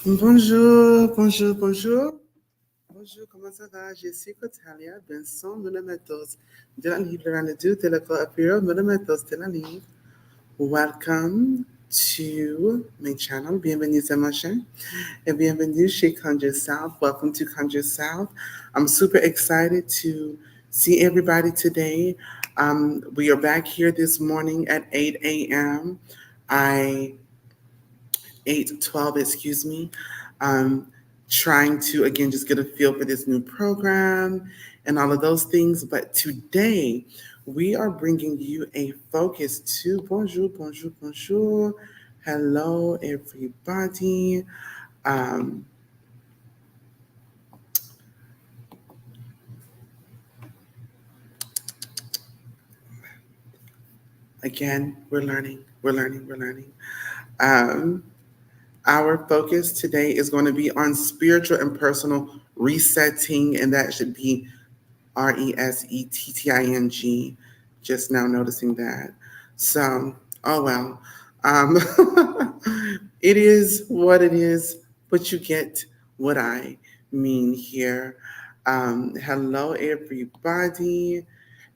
Bonjour, bonjour, bonjour. Bonjour, comment ça va? Je suis Cotalia Benson, Monometos de la Livre Ranadu, Teleco Monometos de la Livre. Welcome to my channel. Bienvenue à ma chaîne. Et bienvenue chez Conjure South. Welcome to Conjure South. I'm super excited to see everybody today. We are back here this morning at 8 a.m. 8:12, excuse me. Trying to, again, just get a feel for this new program and all of those things. But today, we are bringing you a focus to bonjour, bonjour, bonjour. Hello, everybody. Um, Again, we're learning, we're learning, we're learning. Um, Our focus today is going to be on spiritual and personal resetting, and that should be RESETTING. Just now noticing that. So, oh well. Um, it is what it is, but you get what I mean here. Hello, everybody.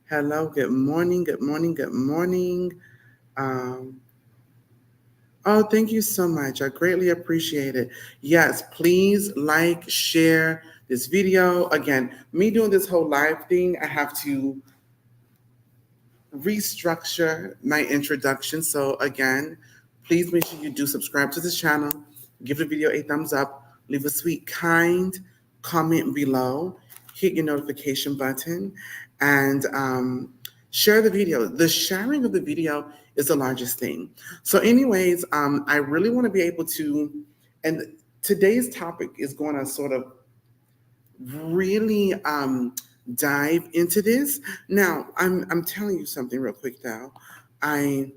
Hello, good morning, good morning, good morning. Um, Oh, thank you so much. I greatly appreciate it. Yes, please like, share this video. Again, me doing this whole live thing, I have to restructure my introduction. So again, please make sure you do subscribe to this channel, give the video a thumbs up, leave a sweet, kind comment below, hit your notification button, and share the video. The sharing of the video is the largest thing. So anyways, I really want to be able to, and today's topic is going to sort of really dive into this. Now, I'm telling you something real quick though. I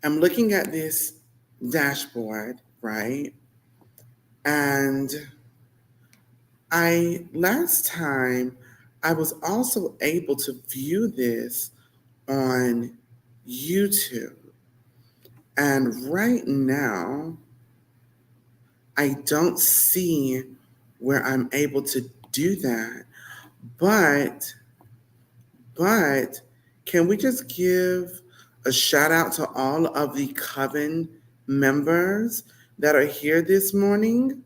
am looking at this dashboard, right? And last time I was also able to view this on YouTube. And right now, I don't see where I'm able to do that. But can we just give a shout out to all of the Coven members that are here this morning?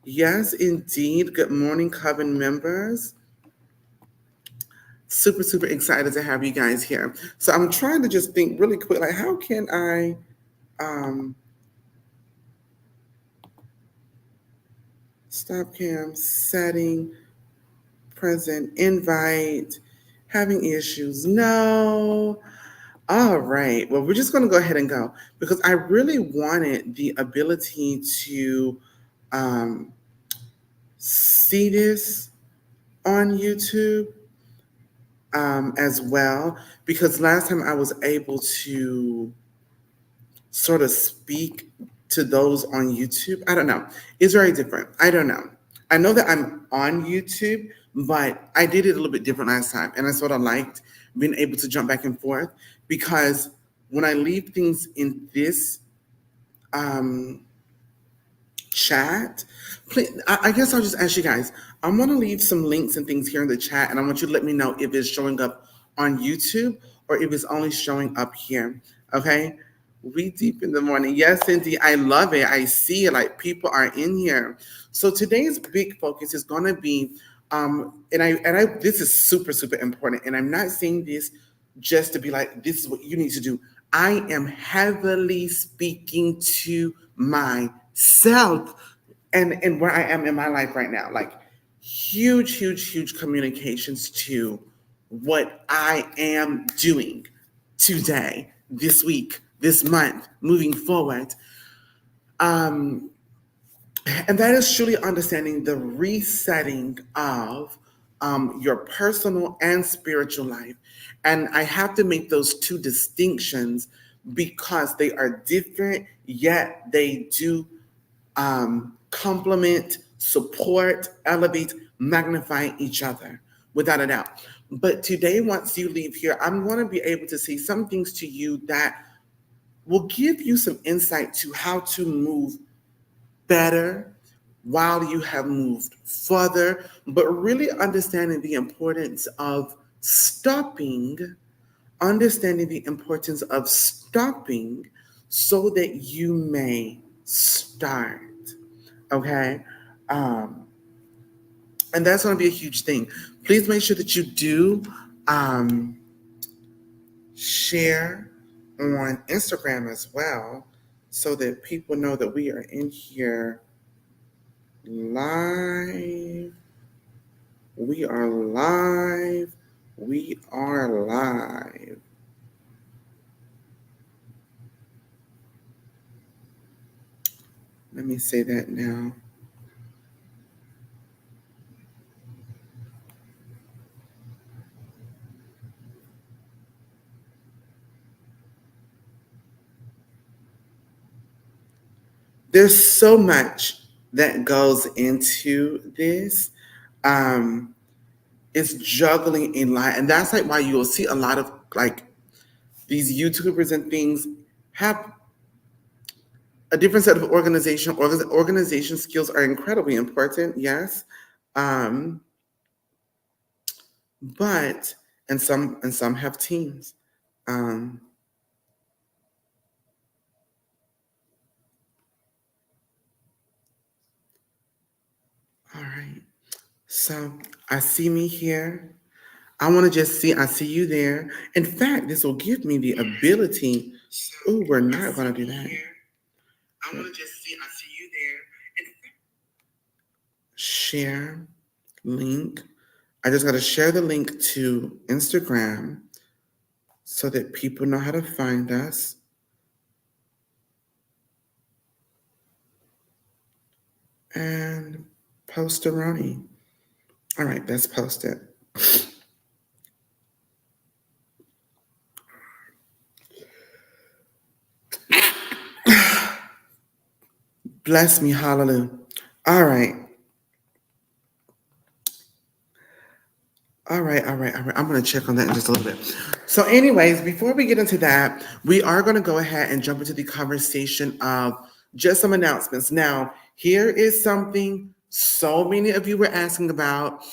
Yes, indeed. Good morning, Coven members. Super, super excited to have you guys here. So I'm trying to just think really quick, like how can I stop cam setting, present, invite, having issues? No. All right. Well, we're just going to go ahead and go because I really wanted the ability to see this on YouTube as well, because last time I was able to sort of speak to those on YouTube. I don't know. It's very different. I don't know. I know that I'm on YouTube, but I did it a little bit different last time. And I sort of liked being able to jump back and forth because when I leave things in this chat, please, I guess I'll just ask you guys. I'm going to leave some links and things here in the chat, and I want you to let me know if it's showing up on YouTube or if it's only showing up here. Okay? We deep in the morning. Yes, indeed. I love it. I see it. Like people are in here. So today's big focus is going to be, this is super, super important. And I'm not saying this just to be like, this is what you need to do. I am heavily speaking to myself and where I am in my life right now. Like huge, huge, huge communications to what I am doing today, this week, this month, moving forward. And that is truly understanding the resetting of your personal and spiritual life. And I have to make those two distinctions because they are different, yet they do complement, support, elevate, magnify each other, without a doubt. But today, once you leave here, I'm going to be able to say some things to you that will give you some insight to how to move better, while you have moved further, but really understanding the importance of stopping, understanding the importance of stopping so that you may start. Okay? Um, and that's going to be a huge thing. Please make sure that you do um, share on Instagram as well so that people know that we are in here live. We are live. We are live. Let me say that now. There's so much that goes into this. Um, it's juggling a lot, and that's like why you'll see a lot of like these YouTubers and things have a different set of organization. Organization skills are incredibly important, yes, um, but and some have teams. Um, all right, so I see me here. I want to just see. I see you there. In fact, this will give me the ability. Oh, we're not going to do that. I want to just see. I see you there. Share link. I just got to share the link to Instagram so that people know how to find us. And posteroni. All right, let's post it. Bless me, hallelujah. All right. All right, all right, all right. I'm going to check on that in just a little bit. So, anyways, before we get into that, we are going to go ahead and jump into the conversation of just some announcements. Now, here is something so many of you were asking about.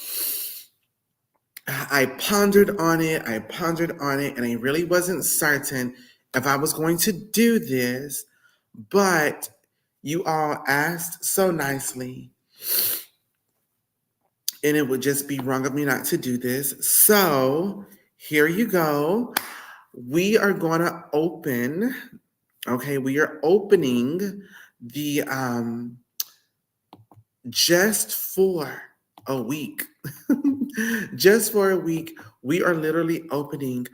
I pondered on it, and I really wasn't certain if I was going to do this, but you all asked so nicely, and it would just be wrong of me not to do this. So here you go. We are going to open, okay, we are opening the just for a week. Just for a week, we are literally opening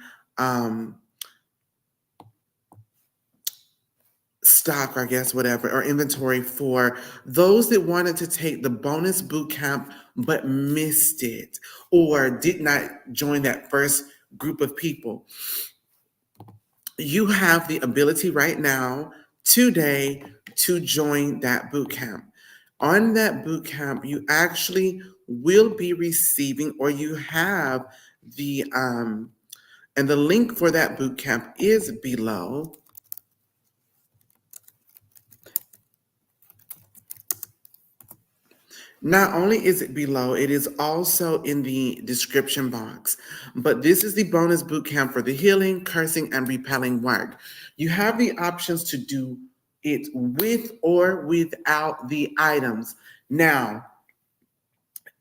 stock, I guess, whatever, or inventory for those that wanted to take the bonus boot camp but missed it or did not join that first group of people. You have the ability right now, today, to join that boot camp. On that boot camp, you actually will be receiving, or you have the and the link for that boot camp is below. Not only is it below, it is also in the description box. But this is the bonus boot camp for the healing, cursing, and repelling work. You have the options to do it with or without the items. Now,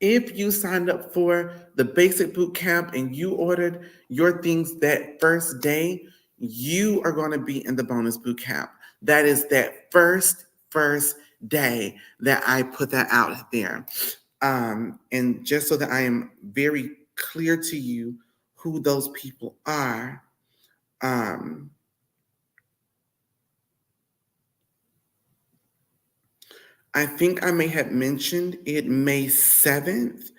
if you signed up for the basic boot camp and you ordered your things that first day, you are going to be in the bonus boot camp. That is that first day that I put that out there. And just so that I am very clear to you who those people are, I think I may have mentioned it May 7th.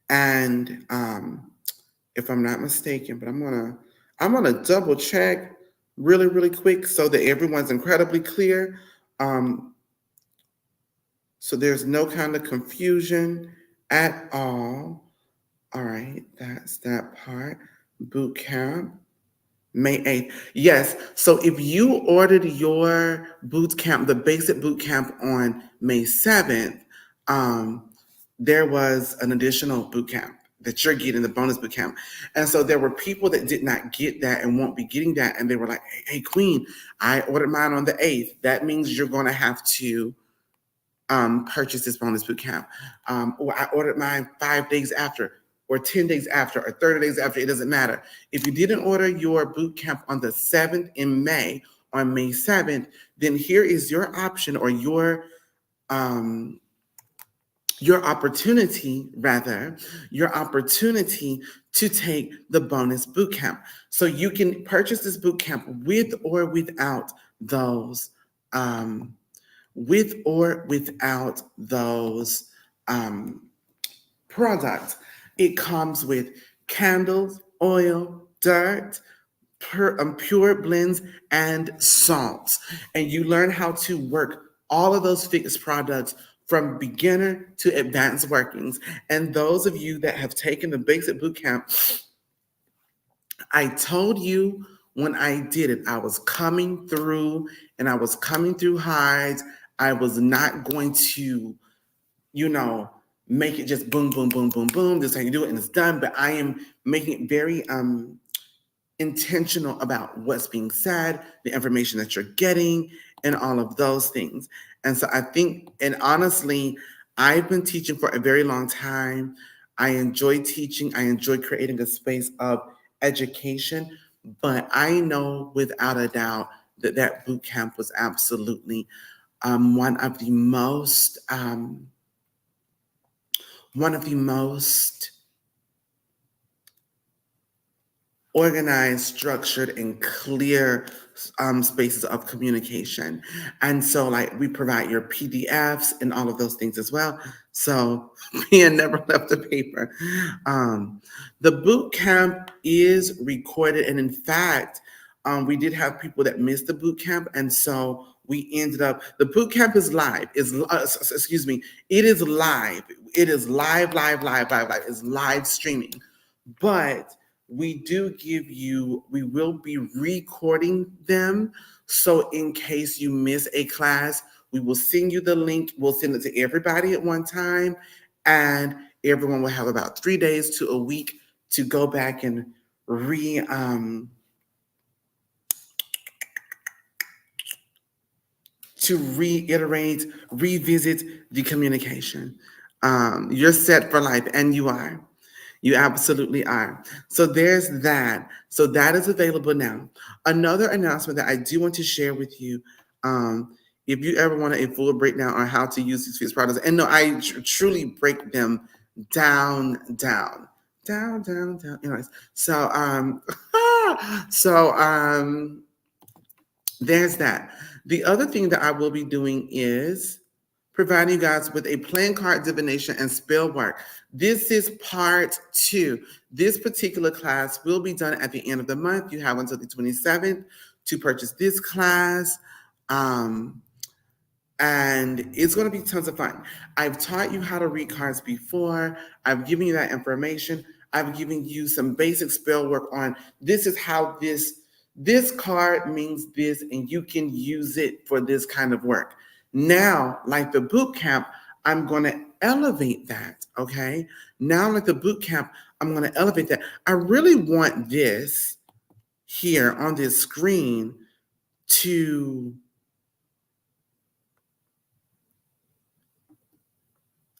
And if I'm not mistaken, but I'm gonna double check really quick so that everyone's incredibly clear. So there's no kind of confusion at all. All right, that's that part. Boot camp. May 8th. Yes. So if you ordered your boot camp, the basic boot camp on May 7th, um, there was an additional boot camp that you're getting, the bonus boot camp. And so there were people that did not get that and won't be getting that. And they were like, hey, Queen, I ordered mine on the 8th. That means you're going to have to purchase this bonus boot camp. Or I ordered mine 5 days after, or 10 days after, or 30 days after. It doesn't matter. If you didn't order your boot camp on the 7th in May, on May 7th, then here is your option, or your opportunity, to take the bonus boot camp. So you can purchase this boot camp with or without those products. It comes with candles, oil, dirt, pure blends, and salts. And you learn how to work all of those fixed products from beginner to advanced workings. And those of you that have taken the basic boot camp, I told you when I did it, I was coming through, and I was coming through hard. I was not going to, make it just boom, boom, boom, boom, boom. This is how you do it, and it's done. But I am making it very intentional about what's being said, the information that you're getting, and all of those things. And so I think, and honestly, I've been teaching for a very long time. I enjoy teaching. I enjoy creating a space of education. But I know without a doubt that boot camp was absolutely one of the most organized, structured, and clear spaces of communication. And so, like, we provide your PDFs and all of those things as well. So Pia never left the paper. The boot camp is recorded, and in fact, we did have people that missed the boot camp, and so we ended up. The boot camp is live. It is live. It is live. It's live streaming, but we will be recording them. So in case you miss a class, we will send you the link. We'll send it to everybody at one time, and everyone will have about 3 days to a week to go back and revisit the communication. You're set for life, and you are. You absolutely are. So there's that. So that is available now. Another announcement that I do want to share with you, if you ever want a full breakdown on how to use these fixed products, and no, I truly break them down. Anyways, so there's that. The other thing that I will be doing is providing you guys with a playing card divination and spell work. This is part 2. This particular class will be done at the end of the month. You have until the 27th to purchase this class. And it's going to be tons of fun. I've taught you how to read cards before. I've given you that information. I've given you some basic spell work on this is how this card means this, and you can use it for this kind of work. Now, like the boot camp, I'm going to elevate that, okay? Now, like the boot camp, I'm going to elevate that. I really want this here on this screen to...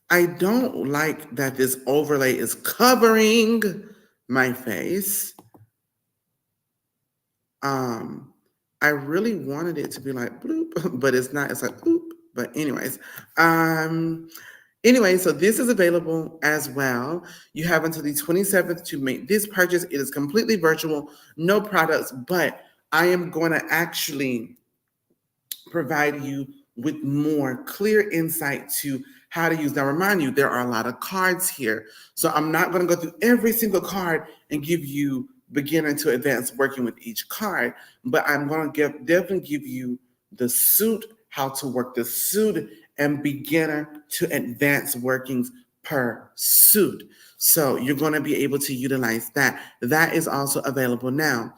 I don't like that this overlay is covering my face. I really wanted it to be like bloop, but it's not. It's like bloop. But anyways, so this is available as well. You have until the 27th to make this purchase. It is completely virtual, no products, but I am going to actually provide you with more clear insight to how to use. Now, remind you, there are a lot of cards here. So I'm not going to go through every single card and give you beginner to advanced working with each card, but I'm going to definitely give you the suit, how to work the suit, and beginner to advanced workings per suit. So you're going to be able to utilize that. That is also available now.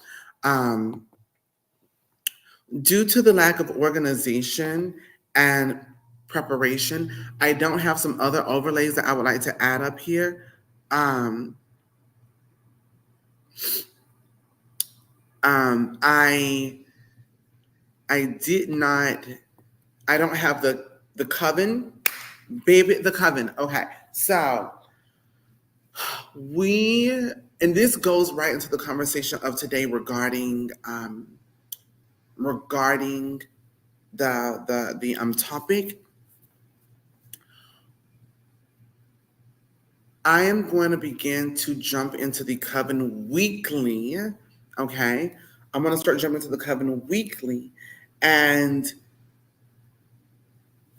Um, Due to the lack of organization and preparation, I don't have some other overlays that I would like to add up here. Um, um, I I did not. I don't have the coven, baby. The coven. Okay, so we and this goes right into the conversation of today regarding the topic. I am going to begin to jump into the coven weekly. Okay, I'm going to start jumping into the coven weekly, and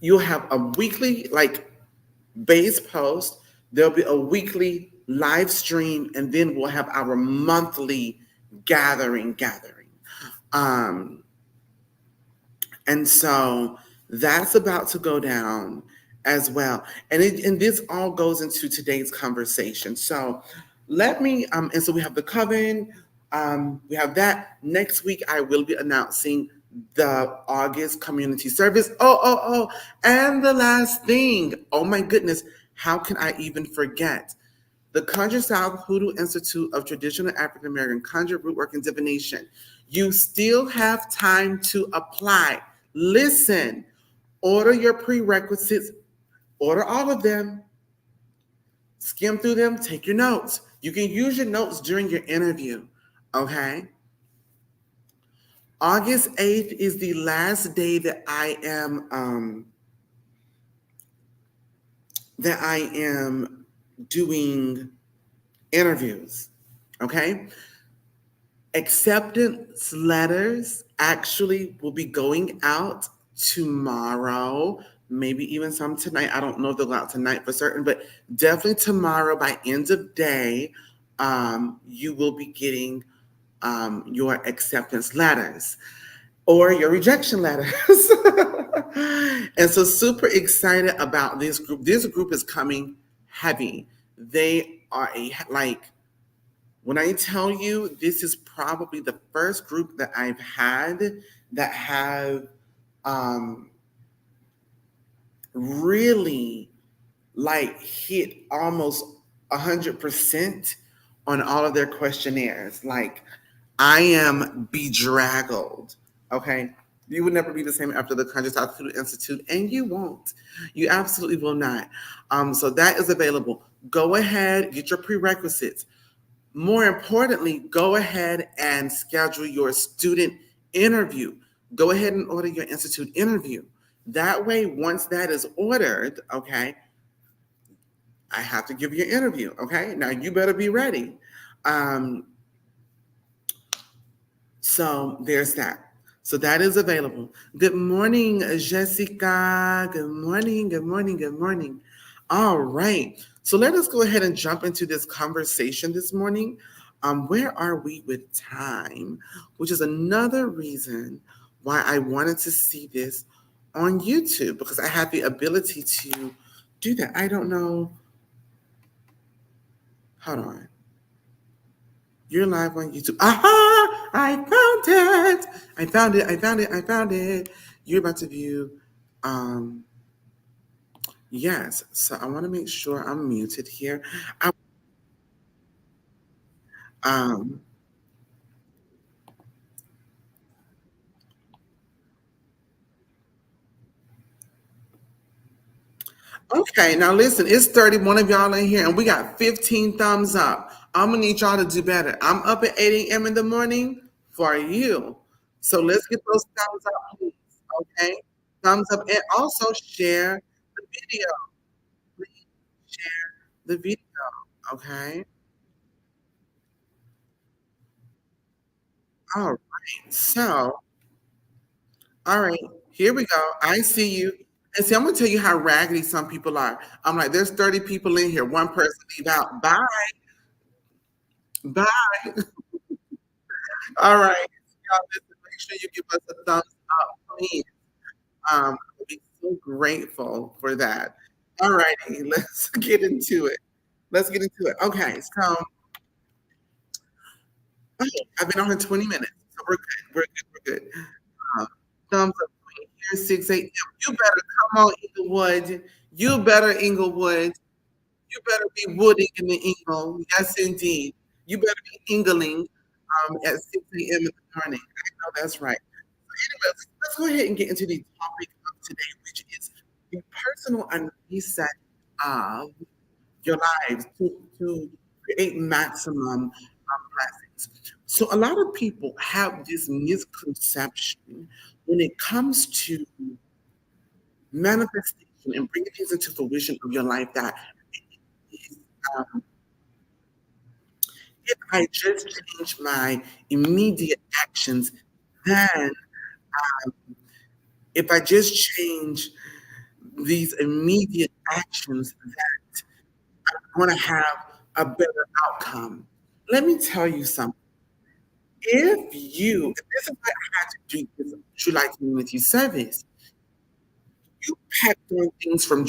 you'll have a weekly like base post. There'll be a weekly live stream, and then we'll have our monthly gathering. Um, and so that's about to go down as well. And this all goes into today's conversation. So let me and so we have the coven, we have that. Next week I will be announcing the August community service. And the last thing, oh my goodness, how can I even forget? The Conjure South Hoodoo Institute of Traditional African American Conjure, Rootwork, and Divination. You still have time to apply. Listen, order your prerequisites, order all of them, skim through them, take your notes. You can use your notes during your interview, okay? August 8th is the last day that I am doing interviews, okay? Acceptance letters actually will be going out tomorrow, maybe even some tonight. I don't know if they'll go out tonight for certain, but definitely tomorrow by end of day, you will be getting your acceptance letters or your rejection letters. And so super excited about this group. This group is coming heavy. They are when I tell you, this is probably the first group that I've had that have really hit almost 100% on all of their questionnaires. Like, I am bedraggled. Okay. You would never be the same after the Conscious Altitude Institute, and you won't. You absolutely will not. So that is available. Go ahead, get your prerequisites. More importantly, go ahead and schedule your student interview. Go ahead and order your institute interview. That way, once that is ordered, okay, I have to give you an interview. Okay, now you better be ready. So there's that. So that is available. Good morning, Jessica. Good morning, good morning, good morning. All right. So let us go ahead and jump into this conversation this morning. Where are we with time? Which is another reason why I wanted to see this on YouTube, because I have the ability to do that. I don't know. Hold on. You're live on YouTube. Aha! I found it. I found it. I found it. I found it. You're about to view. Yes. So I want to make sure I'm muted here. I, um, okay. Now listen, it's 31 of y'all in here, and we got 15 thumbs up. I'm gonna need y'all to do better. I'm up at 8 a.m. in the morning for you. So let's get those thumbs up, please. Okay. Thumbs up, and also share the video. Please share the video. Okay. All right. So, all right, here we go. I see you. And see, I'm gonna tell you how raggedy some people are. I'm like, there's 30 people in here. One person leave out. Bye. Bye. All right. Y'all, listen, make sure you give us a thumbs up, please. I'll be so grateful for that. All righty, let's get into it. Let's get into it. Okay, so Oh, I've been on here 20 minutes, so we're good. We're good. We're good. Uh, thumbs up queen. Here's 6 a.m. You better come on, Inglewood. You better, Inglewood. You better be wooding in the Ingle. Yes, indeed. You better be Ingling at 6 a.m. in the morning. I know that's right. Anyway, let's go ahead and get into the topic of today, which is the personal and reset of your lives to create maximum blessings. So a lot of people have this misconception when it comes to manifestation and bringing things into fruition of your life that um, if I just change my immediate actions, then if I just change these immediate actions, that I'm going to have a better outcome. Let me tell you something. If you, and this is what I had to do this July community service, you packed on things from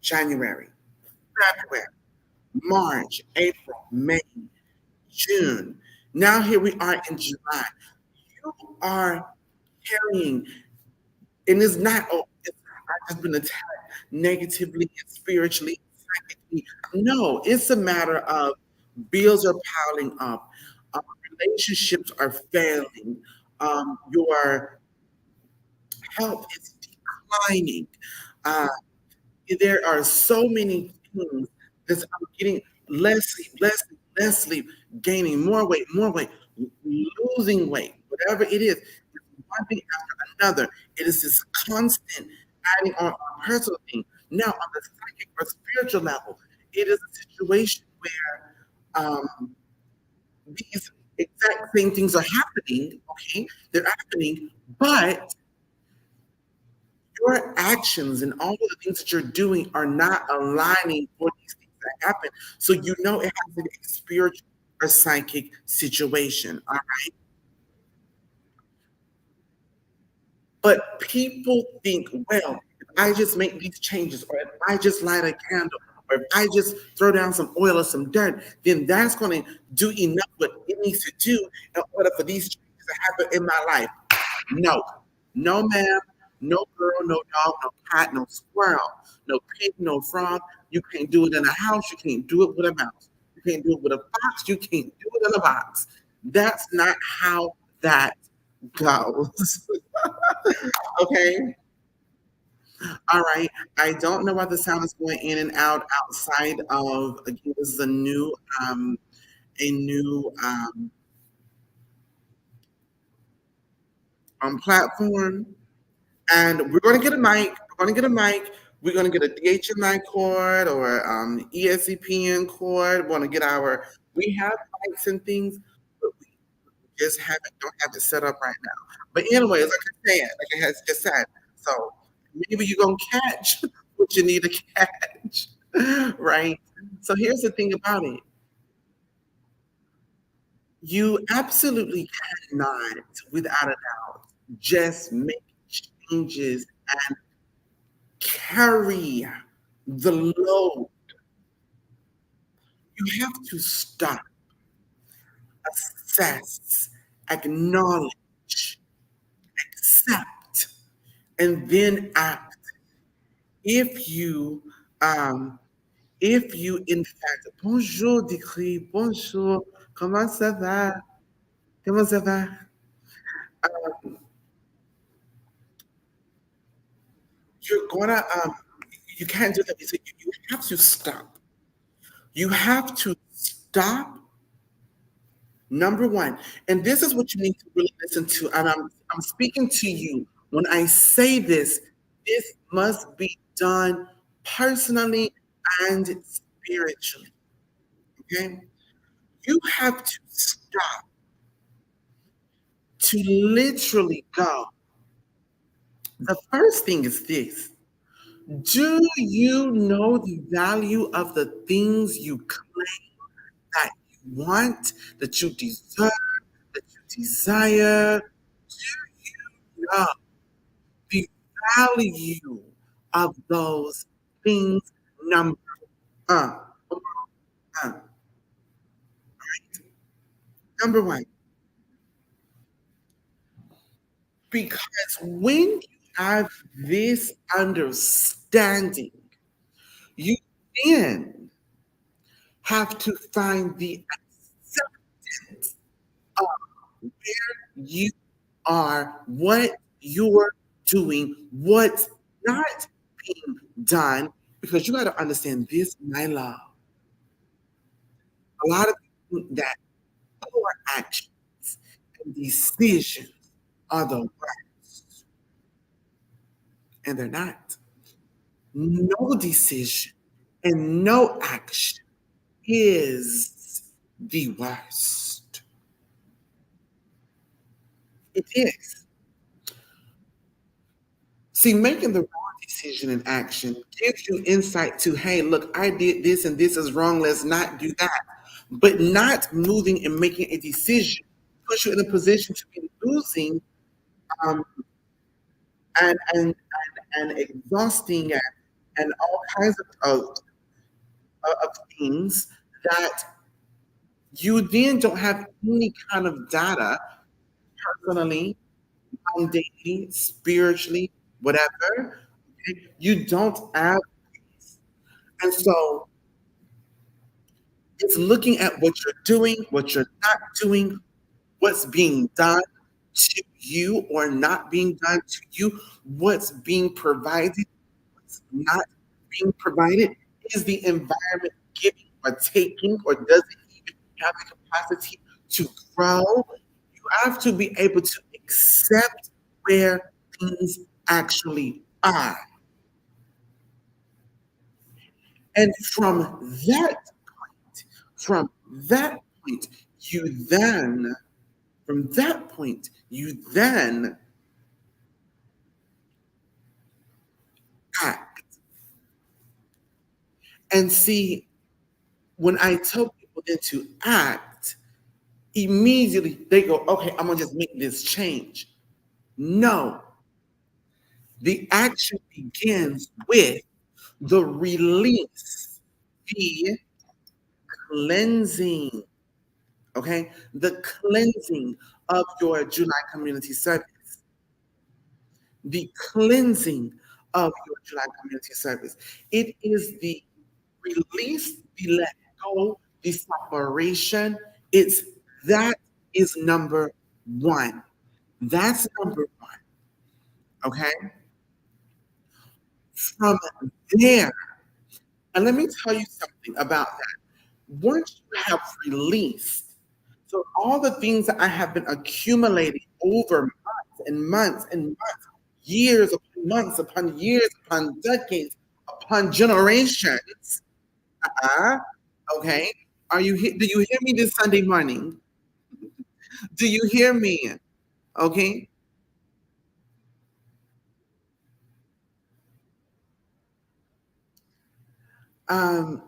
January, February, March, April, May, June. Now here we are in July. You are carrying, and it's not, oh, I've just been attacked negatively and spiritually, psychically. No, it's a matter of bills are piling up, um, relationships are failing, your health is declining. Uh, there are so many things that I'm getting less sleep, less sleep, less sleep, gaining more weight, losing weight, whatever it is, it's one thing after another. It is this constant adding on personal thing. Now, on the psychic or spiritual level, it is a situation where these exact same things are happening. Okay, they're happening, but your actions and all of the things that you're doing are not aligning for these things that happen. So you know it has to be a spiritual or psychic situation. All right. But people think, well, if I just make these changes, or if I just light a candle, or if I just throw down some oil or some dirt, then that's going to do enough what it needs to do in order for these changes to happen in my life. No, no, ma'am, no girl, no dog, no cat, no squirrel, no pig, no frog. You can't do it in a house. You can't do it with a mouse. You can't do it with a fox. You can't do it in a box. That's not how that goes. Okay. All right. I don't know why the sound is going in and out outside of, again, this is um a new platform. And we're going to get a mic. We're going to get a mic. We're going to get a DHMI cord or ESCPN cord. We want to get our. We have mics and things, but we just don't have it set up right now. But anyways, like I had just said, so maybe you're gonna catch what you need to catch, right? So here's the thing about it: you absolutely cannot, without a doubt, just make changes and carry the load. You have to stop, assess, acknowledge, accept, and then act. If you, um, if you in fact, bonjour, Dikri, bonjour, comment ça va? Comment ça va? You're gonna, you can't do that. So you have to stop. You have to stop. Number one, and this is what you need to really listen to. And I'm speaking to you when I say this. This must be done personally and spiritually. Okay, you have to stop to literally go. The first thing is this: do you know the value of the things you claim that you want, that you deserve, that you desire? Do you know the value of those things? Number uh, uh, Number one, because when you have this understanding, you then have to find the acceptance of where you are, what you're doing, what's not being done, because you got to understand this, my love. A lot of people think that our actions and decisions are the worst, and they're not. No decision and no action is the worst. It is. See, making the wrong decision and action gives you insight to, hey, look, I did this and this is wrong. Let's not do that. But not moving and making a decision puts you in a position to be losing um, and exhausting and all kinds of things that you then don't have any kind of data personally, daily, spiritually, whatever. Okay? You don't have, and so it's looking at what you're doing, what you're not doing, what's being done to you or not being done to you, what's being provided, what's not being provided. Is the environment giving or taking, or does it even have the capacity to grow? You have to be able to accept where things actually are. And from that point, you then, from that point, you then act. And see, when I tell people then to act, immediately they go, okay, I'm gonna just make this change. No, the action begins with the release, the cleansing, okay? The cleansing of your July community service, the cleansing of your July community service. It is the release, the let go, the separation. It's that is number one. That's number one. Okay. From there, and let me tell you something about that. Once you have released, so all the things that I have been accumulating over months and months and months, years upon months upon years upon decades upon generations. Uh, okay. Do you hear me this Sunday morning? Do you hear me? Okay. Um,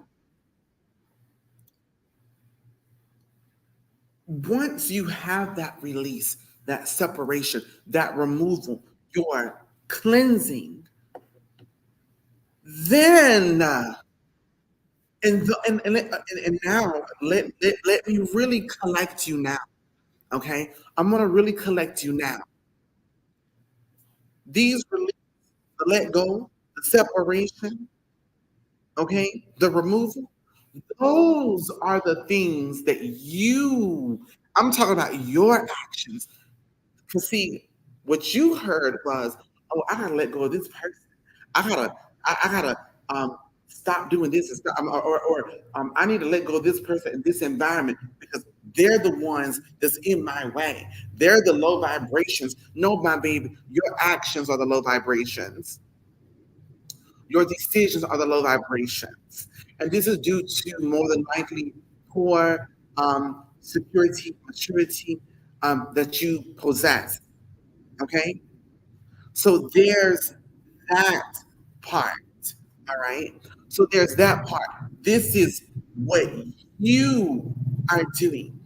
Once you have that release, that separation, that removal, your cleansing, then and now let me really collect you now. Okay, I'm gonna really collect you now. These release, the let go, the separation, okay, the removal. Those are the things that I'm talking about your actions. Because see, what you heard was, oh, I gotta let go of this person. I gotta stop doing this and stop, I need to let go of this person in this environment because they're the ones that's in my way. They're the low vibrations. No, my baby, your actions are the low vibrations. Your decisions are the low vibrations. And this is due to more than likely poor security, maturity that you possess. Okay? So there's that part. All right? So there's that part. This is what you are doing.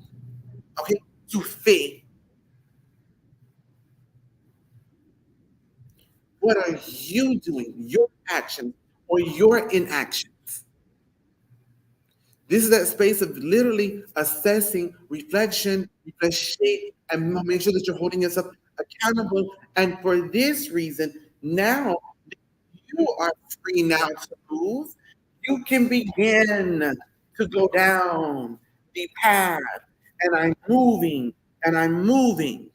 Okay? To fit. What are you doing? Your actions or your inactions This is that space of literally assessing, reflection, and make sure that you're holding yourself accountable. And for this reason, now you are free now to move. You can begin to go down the path, and I'm moving, and I'm moving.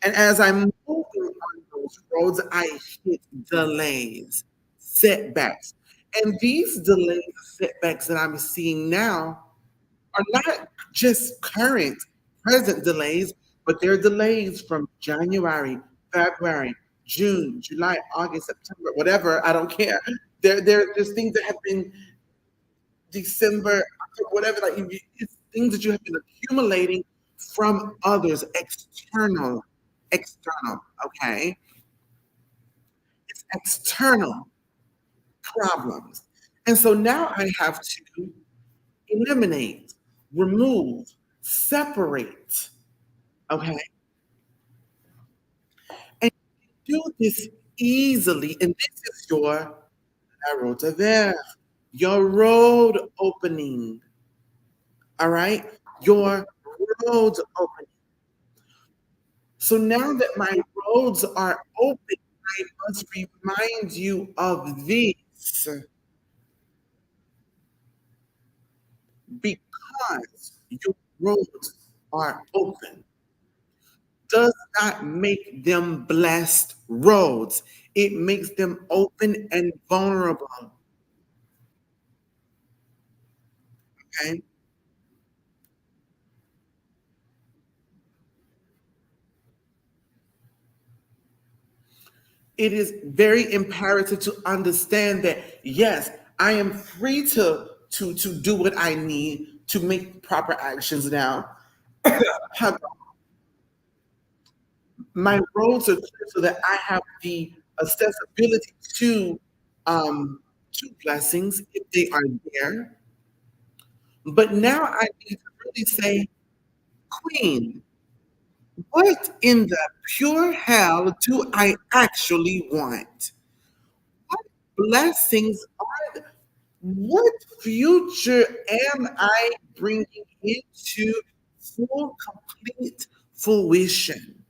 And as I'm moving on those roads, I hit delays, setbacks. And these delays, setbacks that I'm seeing now are not just current, present delays, but they're delays from January, February, June, July, August, September, whatever. I don't care. There's things that have been December, October, whatever. Like it's things that you have been accumulating from others, external. Okay, it's external problems, and so now I have to eliminate, remove, separate. Okay, and do this easily, and this is your la route vert, your road opening. All right, your roads opening. So now that my roads are open, I must remind you of this because your roads are open does not make them blessed roads. It makes them open and vulnerable. Okay. It is very imperative to understand that yes, I am free to do what I need to make proper actions now. My roads are clear so that I have the accessibility to blessings if they are there. But now I need to really say, Queen, what in the pure hell do I actually want? What blessings are what future am I bringing into full, complete fruition?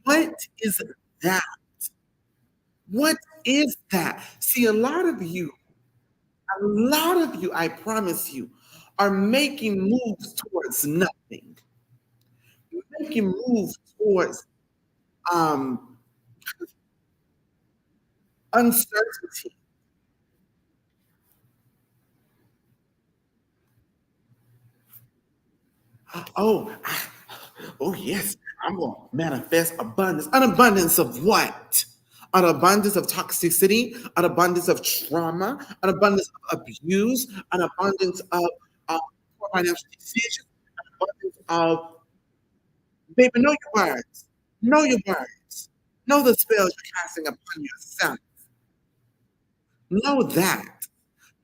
What is that? What is that? See, I promise you, are making moves towards nothing, making moves towards um, uncertainty. Oh, oh yes, I'm gonna manifest abundance. An abundance of what? An abundance of toxicity, an abundance of trauma, an abundance of abuse, an abundance of poor financial decisions, an abundance of baby. Know your words. Know your words. Know the spells you're casting upon yourself. Know that.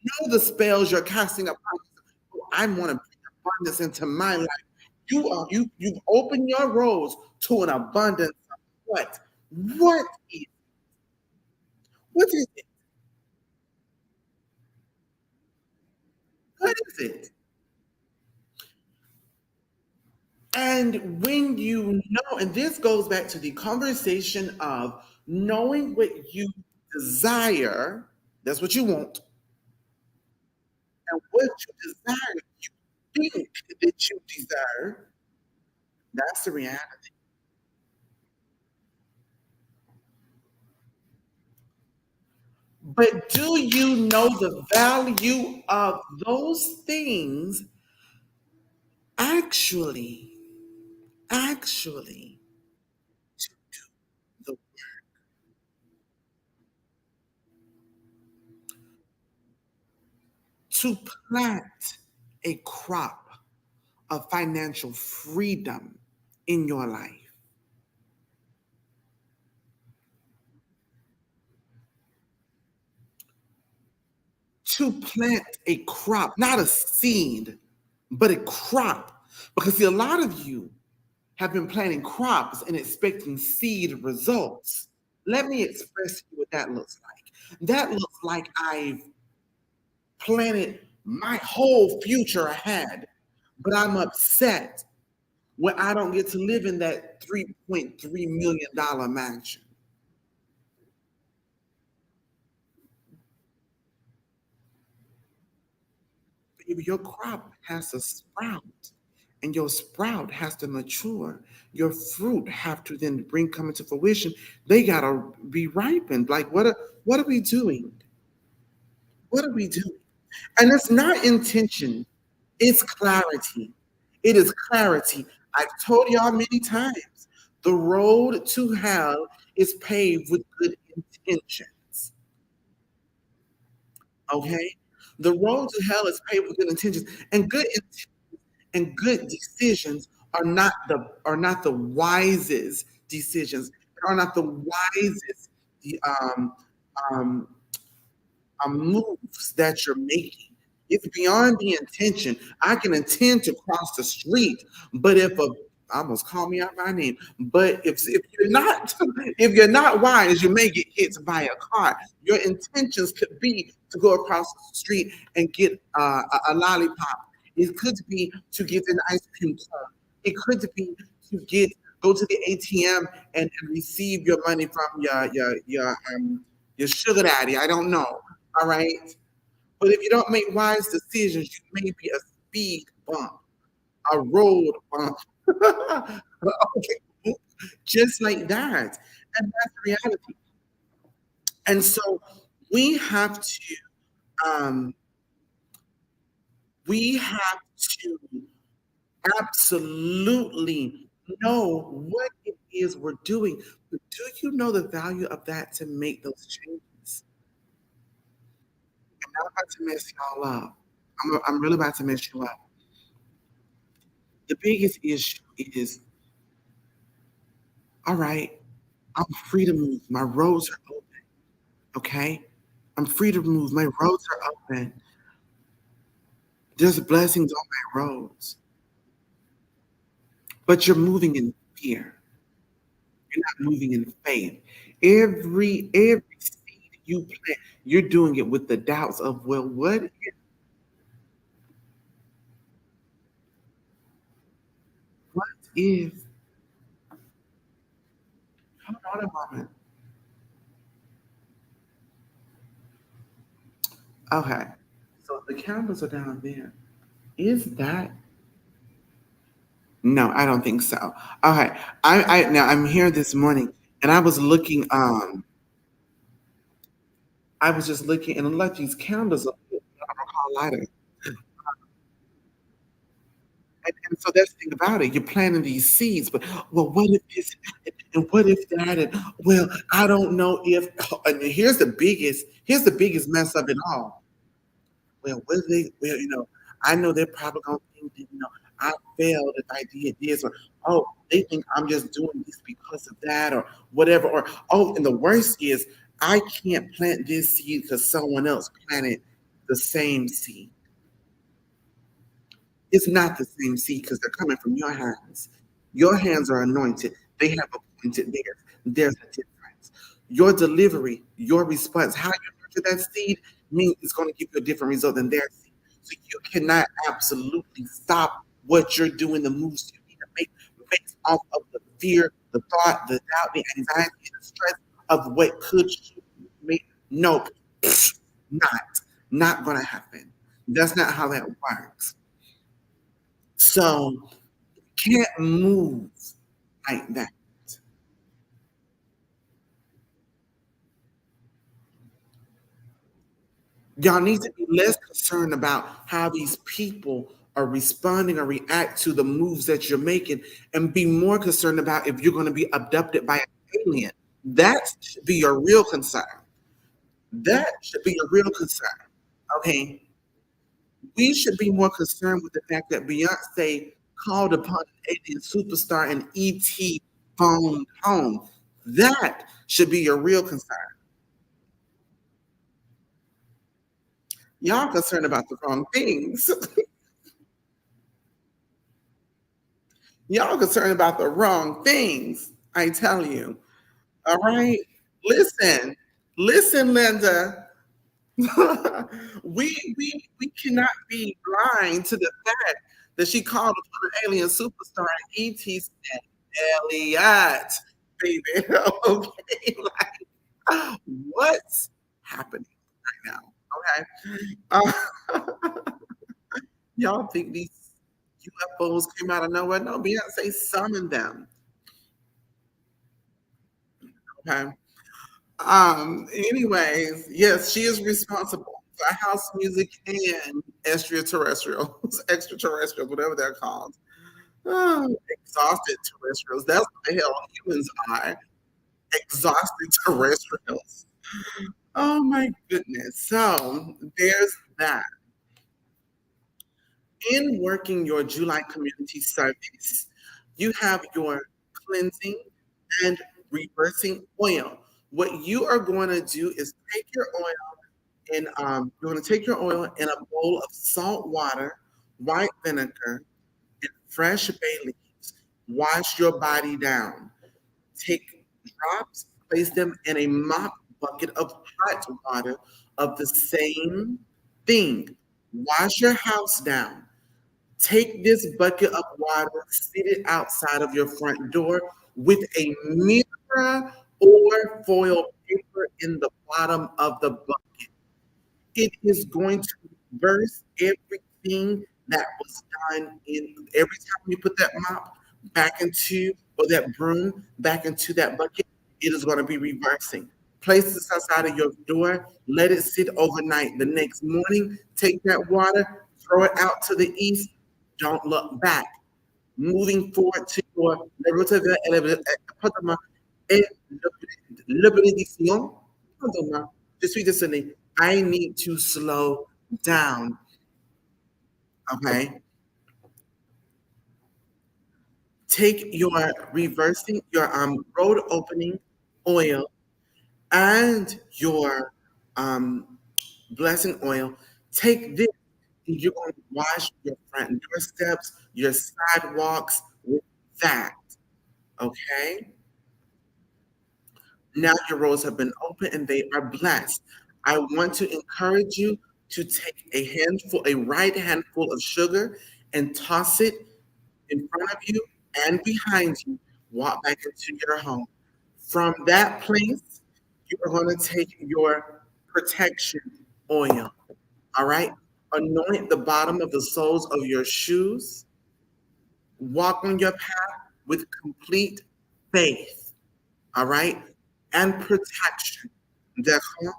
Know the spells you're casting upon yourself. Oh, I want to bring abundance into my life. You've opened your roads to an abundance of what? What is what is it? What is it? And when you know, and this goes back to the conversation of knowing what you desire, that's what you want, and what you desire, you think that you desire, that's the reality. But do you know the value of those things actually, actually to do the to plant a crop of financial freedom in your life, to plant a crop, not a seed, but a crop. Because see, a lot of you have been planting crops and expecting seed results. Let me express to you what that looks like. That looks like I've planted my whole future ahead, but I'm upset when I don't get to live in that $3.3 million mansion. Baby, your crop has to sprout, and your sprout has to mature. Your fruit have to then bring come into fruition. They gotta be ripened. Like what are we doing? What are we doing? And it's not intention, it's clarity. It is clarity. I've told y'all many times the road to hell is paved with good intentions. Okay? The road to hell is paved with good intentions. And and good decisions are not the wisest decisions. Are not the wisest the um moves that you're making. It's beyond the intention. I can intend to cross the street, but if a I almost call me out my name. But if you're not if you're not wise, you may get hit by a car. Your intentions could be to go across the street and get a lollipop. It could be to get an ice cream cone. It could be to get go to the ATM and receive your money from your sugar daddy. I don't know. All right. But if you don't make wise decisions, you may be a speed bump, a road bump. Okay. Just like that. And that's the reality. And so we have to um we have to absolutely know what it is we're doing. But do you know the value of that to make those changes? And I'm about to mess y'all up. I'm really about to mess you up. The biggest issue is, all right, I'm free to move. My roads are open. Okay. I'm free to move. My roads are open. There's blessings on my roads. But you're moving in fear. You're not moving in faith. Every seed you plant, you're doing it with the doubts of, well, what if, hold on a moment. Okay. So the candles are down there. Is that No, I don't think so. Okay. I now I'm here this morning and I was just looking and like these candles are I don't know how lighter. And so that's the thing about it. You're planting these seeds, but well, what if this and what if that? And well, I don't know if and here's the biggest mess of it all. Well, what if I know they're probably gonna think that, I failed if I did this, or oh, they think I'm just doing this because of that, or whatever, or oh, and the worst is I can't plant this seed because someone else planted the same seed. It's not the same seed because they're coming from your hands. Your hands are anointed. They have appointed theirs. There's a difference. Your delivery, your response, how you nurture that seed means it's going to give you a different result than their seed. So you cannot absolutely stop what you're doing, the moves you need to make based off of the fear, the thought, the doubt, the anxiety, the stress of what could you make. Nope. Not. Not going to happen. That's not how that works. So can't move like that. Y'all need to be less concerned about how these people are responding or react to the moves that you're making and be more concerned about if you're going to be abducted by an alien. That should be your real concern. That should be your real concern. Okay. We should be more concerned with the fact that Beyonce called upon an alien superstar and ET phoned home. That should be your real concern. Y'all concerned about the wrong things. Y'all concerned about the wrong things. I tell you. All right. Listen, listen, Linda. We cannot be blind to the fact that she called upon an alien superstar and ET said, Elliot, baby. Okay, like what's happening right now? Okay. Y'all think these UFOs came out of nowhere? No, Beyonce summoned them. Okay. Anyways, yes, she is responsible for house music and extraterrestrials, whatever they're called. Exhausted terrestrials. That's what the hell humans are. Exhausted terrestrials. Oh my goodness. So there's that. In working your July community service, you have your cleansing and reversing oil. What you are going to do is take your oil and you're going to take your oil in a bowl of salt water, white vinegar, and fresh bay leaves. Wash your body down. Take drops, place them in a mop bucket of hot water of the same thing. Wash your house down. Take this bucket of water, sit it outside of your front door with a mirror or foil paper in the bottom of the bucket. It is going to reverse everything that was done in every time you put that mop back into or that broom back into that bucket, it is going to be reversing. Place this outside of your door, let it sit overnight. The next morning, take that water, throw it out to the east, don't look back. Moving forward to your le bénédiction. Pardonne-moi. Je suis désolé. I need to slow down. Okay. Take your reversing, your road opening oil and your blessing oil. Take this and you're going to wash your front doorsteps, your sidewalks with that. Okay. Now your roads have been open and they are blessed. I want to encourage you to take a right handful of sugar and toss it in front of you and behind you. Walk back into your home. From that place, you are going to take your protection oil. All right. Anoint the bottom of the soles of your shoes. Walk on your path with complete faith. All right. And protection. D'accord?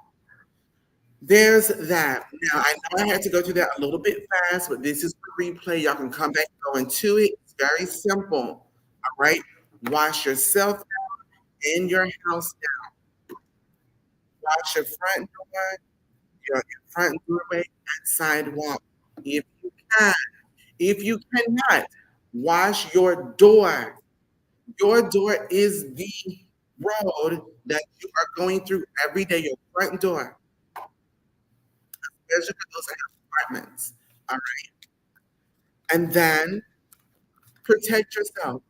There's that. Now, I know I had to go through that a little bit fast, but this is the replay. Y'all can come back and go into it. It's very simple. All right. Wash yourself down and your house down. Wash your front door, your front doorway, and sidewalk. If you can. If you cannot, wash your door. Your door is the road that you are going through every day, your front door, especially for those that have apartments. All right. And then protect yourself.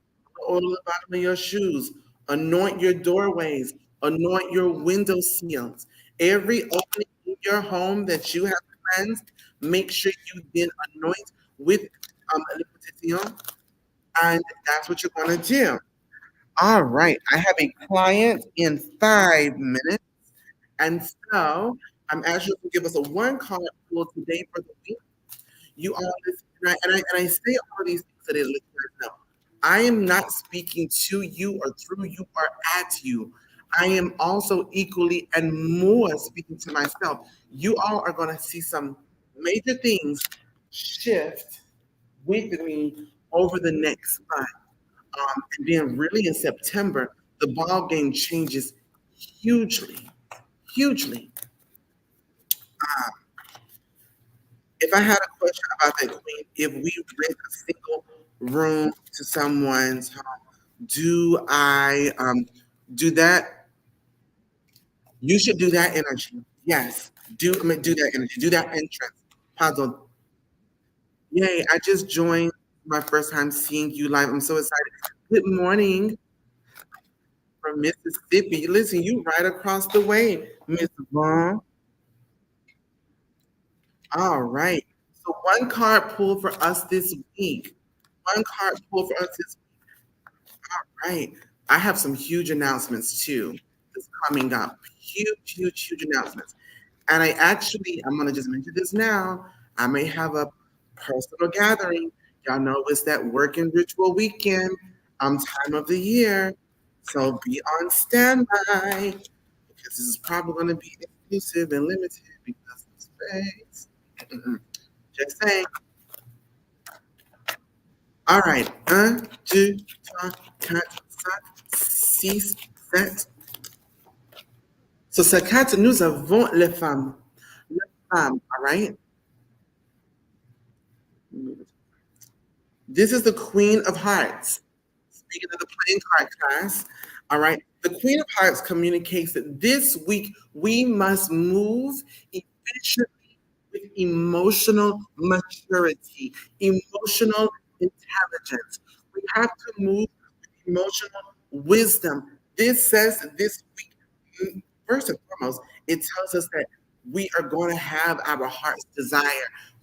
Oil on the bottom of your shoes. Anoint your doorways. Anoint your window seals. Every opening in your home that you have cleansed, make sure you then anoint with liquidation. And that's what you're going to do. All right. I have a client in 5 minutes. And so I'm asking you to give us a one call pool today for the week. You all listen, and I say all these things that it listeners know. I am not speaking to you or through you or at you. I am also equally and more speaking to myself. You all are going to see some major things shift with me over the next month. And then really in September, the ball game changes hugely, hugely. If I had a question about that, Queen, if we rent a single room to someone's home, do I do that? You should do that energy. Yes. Do that energy. Do that entrance. Pardon. Yay, I just joined my first time seeing you live. I'm so excited. Good morning from Mississippi. Listen, you right across the way, Miss Vaughn. All right. So one card pulled for us this week. One card pulled for us this right. I have some huge announcements too that's coming up. Huge, huge, huge announcements. And I'm going to just mention this now. I may have a personal gathering. Y'all know it's that working ritual weekend, time of the year. So be on standby because this is probably going to be exclusive and limited because of space. Just saying. All right. Un, deux, trois, quatre, cinq, six, sept. Sur cette carte, nous avons les femmes. Les femmes, all right? This is the Queen of Hearts. Speaking of the playing card class, all right? The Queen of Hearts communicates that this week we must move efficiently with emotional maturity, emotional intelligence. We have to move with emotional wisdom. This says that this week, first and foremost, it tells us that we are going to have our heart's desire.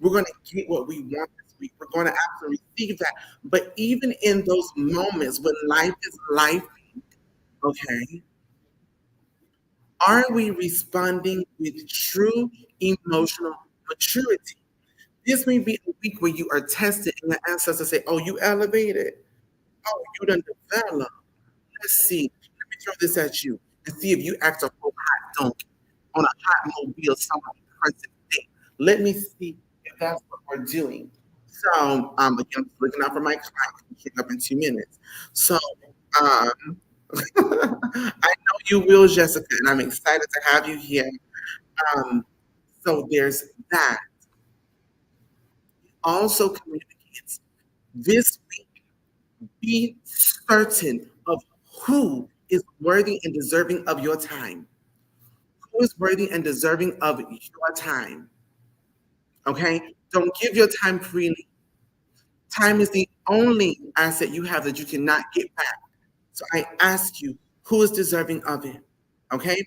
We're going to get what we want this week. We're going to actually receive that. But even in those moments when life is life, okay, are we responding with true emotional maturity? This may be a week where you are tested and the ancestors say, oh, you elevated. Oh, you done developed. Let's see. Let me throw this at you and see if you act a whole hot donkey on a hot mobile somewhere in the present day. Let me see if that's what we're doing. So, again, I'm looking out for my client. We'll pick up in 2 minutes. So, um, I know you will, Jessica, and I'm excited to have you here. Um, so there's that. Also communicates this week, be certain of who is worthy and deserving of your time. Who is worthy and deserving of your time? Okay? Don't give your time freely. Time is the only asset you have that you cannot get back. So I ask you, who is deserving of it? Okay?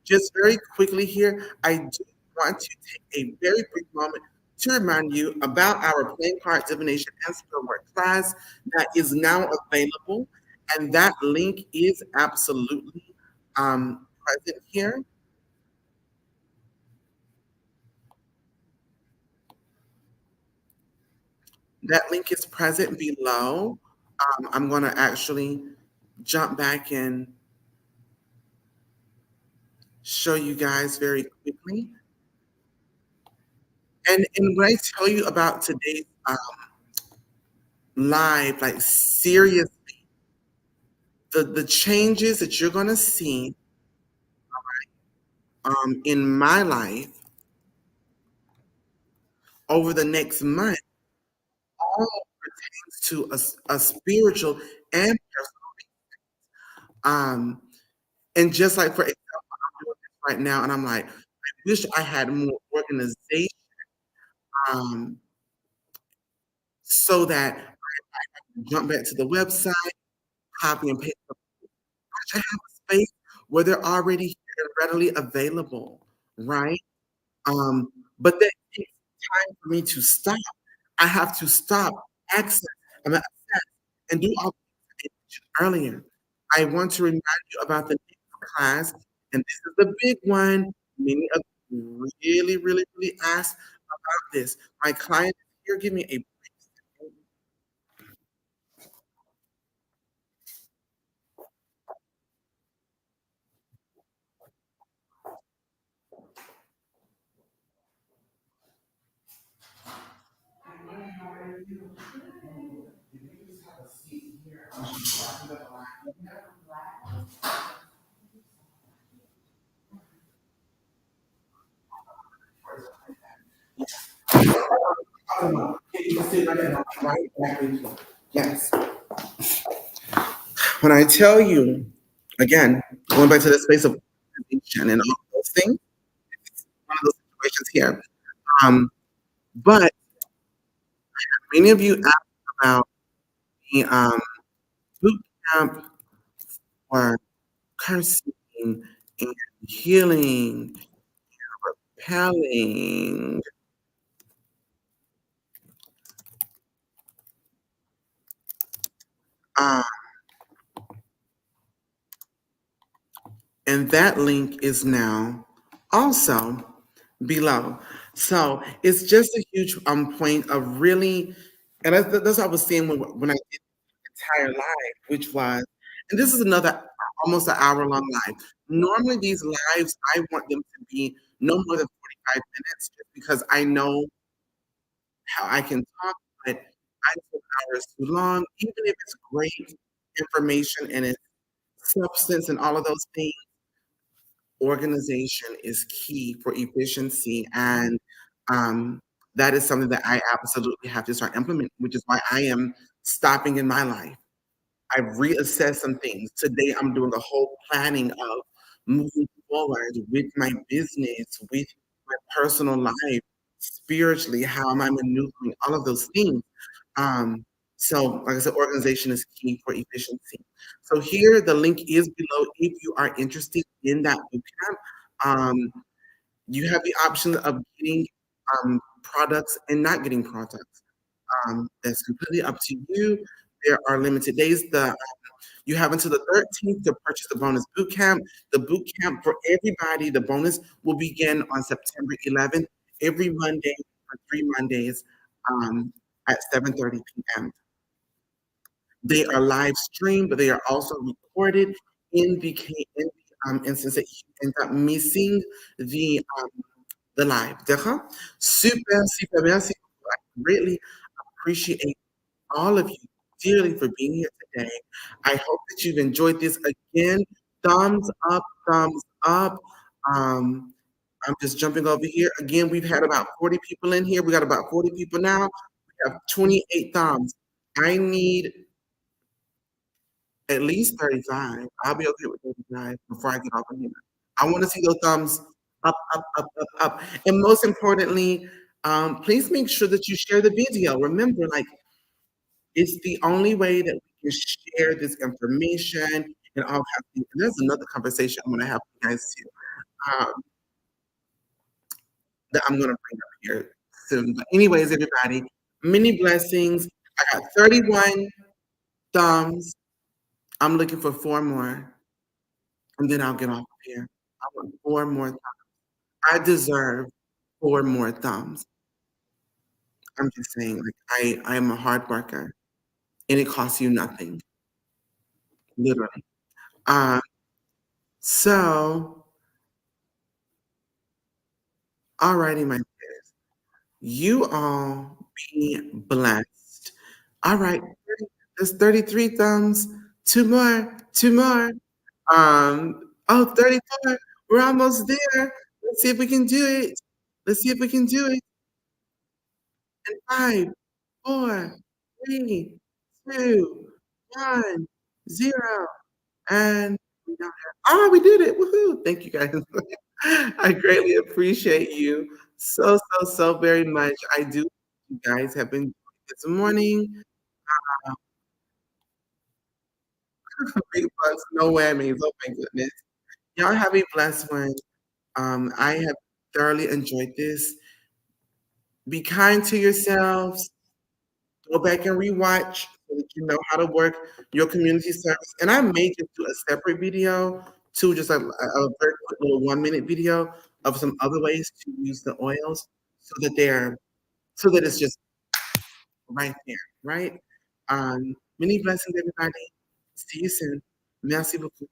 Just very quickly here, I do want to take a very brief moment to remind you about our playing card divination and spellwork class that is now available. And that link is absolutely present here. That link is present below. I'm going to actually jump back and show you guys very quickly. And when I tell you about today's live, like seriously, the changes that you're going to see in my life over the next month all pertains to a spiritual and personal. And just like for example, I'm doing this right now, and I'm like, I wish I had more organization so that I can jump back to the website, copy and paste. I should have a space where they're already here and readily available, right? Um, but that takes time for me to stop. I have to stop, access, assess, and do all the things I mentioned earlier. I want to remind you about the next class, and this is the big one. Many of you really, really, really asked about this. My client is here. Give me a brief second. You can sit right there, right back where you go. Yes. When I tell you, again, going back to the space of organization and all those things, it's one of those situations here. But many of you asked about the boot camp or cursing and healing, repelling. Uh, and that link is now also below. So it's just a huge point of really, and that's what I was saying when I did the entire live, which was, and this is another almost an hour long live. Normally these lives, I want them to be no more than 45 minutes just because I know how I can talk, but I feel hours too long, even if it's great information and it's substance and all of those things. Organization is key for efficiency, and um, that is something that I absolutely have to start implementing, which is why I am stopping in my life. I've reassessed some things. Today, I'm doing a whole planning of moving forward with my business, with my personal life, spiritually, how am I maneuvering, all of those things. Um, so, like I said, organization is key for efficiency. So here, the link is below if you are interested in that bootcamp. You have the option of getting products and not getting products. That's completely up to you. There are limited days. You have until the 13th to purchase the bonus boot camp. The boot camp for everybody, the bonus will begin on September 11th, every Monday for 3 Mondays at 7:30 p.m. They are live streamed, but they are also recorded in the instance that you end up missing the live. D'accord? Super, super, merci. I greatly appreciate all of you dearly for being here today. I hope that you've enjoyed this again. Thumbs up, thumbs up. Um, I'm just jumping over here. Again, we've had about 40 people in here. We got about 40 people now. We have 28 thumbs. I need at least 35. I'll be okay with 35 before I get off of here. I want to see those thumbs up, up, up, up, up. And most importantly, please make sure that you share the video. Remember, like, it's the only way that we can share this information and all have things. And there's another conversation I'm going to have with you guys too, um, that I'm going to bring up here soon. But anyways, everybody, many blessings. I got 31 thumbs. I'm looking for 4 more, and then I'll get off of here. I want 4 more thumbs. I deserve 4 more thumbs. I'm just saying, like, I am a hard worker, and it costs you nothing, literally. Um, so, alrighty, my dears. You all be blessed. All right, there's 33 thumbs. 2 more, 2 more. Oh, 34. We're almost there. Let's see if we can do it. Let's see if we can do it. In 5, 4, 3, 2, 1, 0. And we don't have, oh, we did it. Woohoo. Thank you guys. I greatly appreciate you so, so, so very much. I do. You guys have been this morning. Big bucks, no whammies. Oh my goodness. Y'all have a blessed one. I have thoroughly enjoyed this. Be kind to yourselves. Go back and rewatch so that you know how to work your community service. And I may just do a separate video too, just like a very quick little 1 minute video of some other ways to use the oils so that so that it's just right there, right? Many blessings, everybody. See you soon. Merci beaucoup.